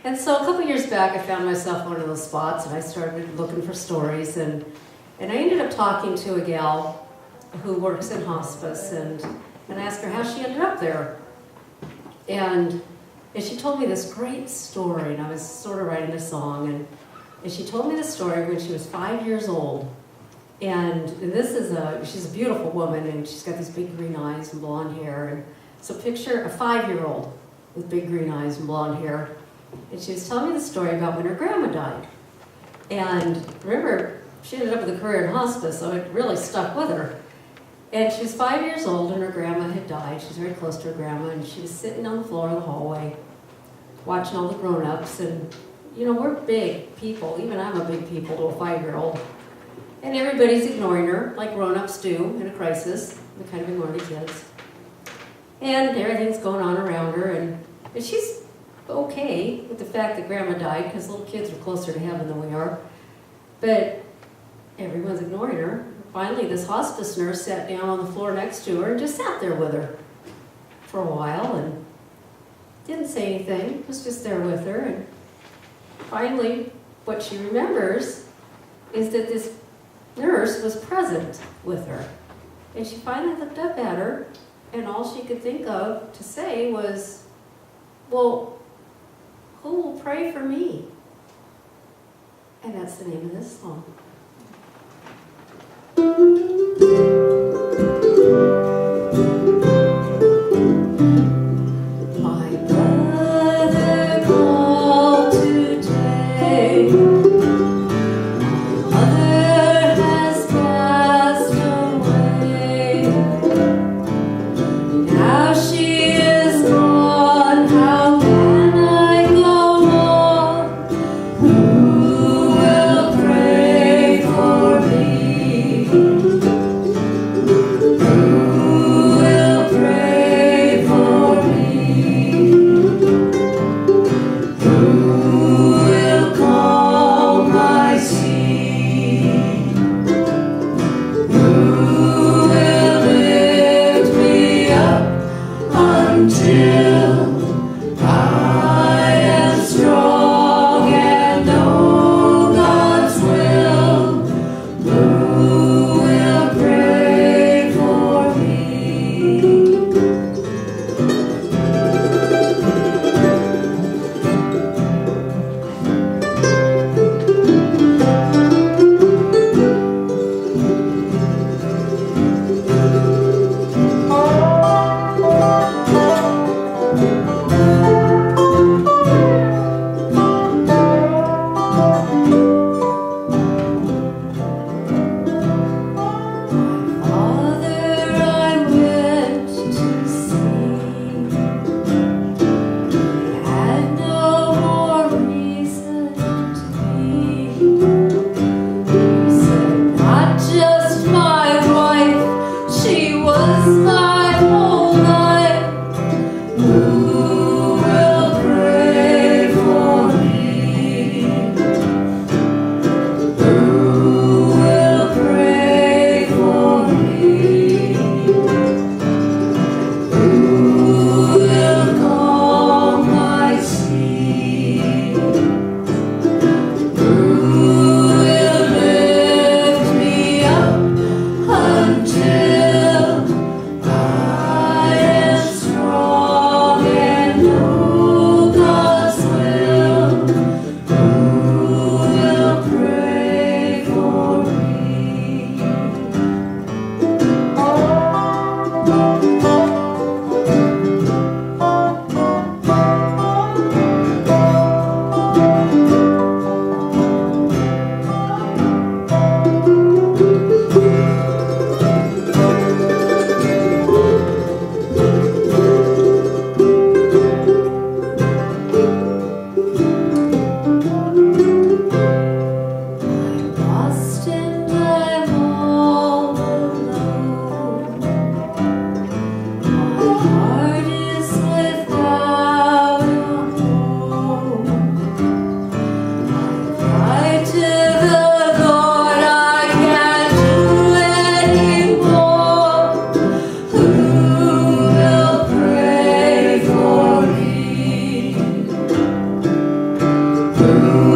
And so a couple years back, I found myself in one of those spots, and I started looking for stories, and I ended up talking to a gal who works in hospice, and I asked her how she ended up there. And she told me this great story, and I was sort of writing a song, and she told me the story when she was 5 years old. And she's a beautiful woman, and she's got these big green eyes and blonde hair. And so picture a 5-year-old with big green eyes and blonde hair. And she was telling me the story about when her grandma died. And remember, she ended up with a career in hospice, so it really stuck with her. And she was 5 years old, and her grandma had died. She was very close to her grandma, and she was sitting on the floor of the hallway, watching all the grown-ups. And, you know, we're big people. Even I'm a big people to a 5-year-old. And everybody's ignoring her, like grown-ups do in a crisis. They kind of ignore the kids. And everything's going on around her, and she's okay with the fact that grandma died, because little kids are closer to heaven than we are. But everyone's ignoring her. Finally, this hospice nurse sat down on the floor next to her and just sat there with her for a while and didn't say anything, was just there with her. And finally, what she remembers is that this nurse was present with her. And she finally looked up at her, and all she could think of to say was, well, who will pray for me? And that's the name of this song. My brother called today. My mother has passed away. Now she is gone. How can I go on? Who will pray for me? through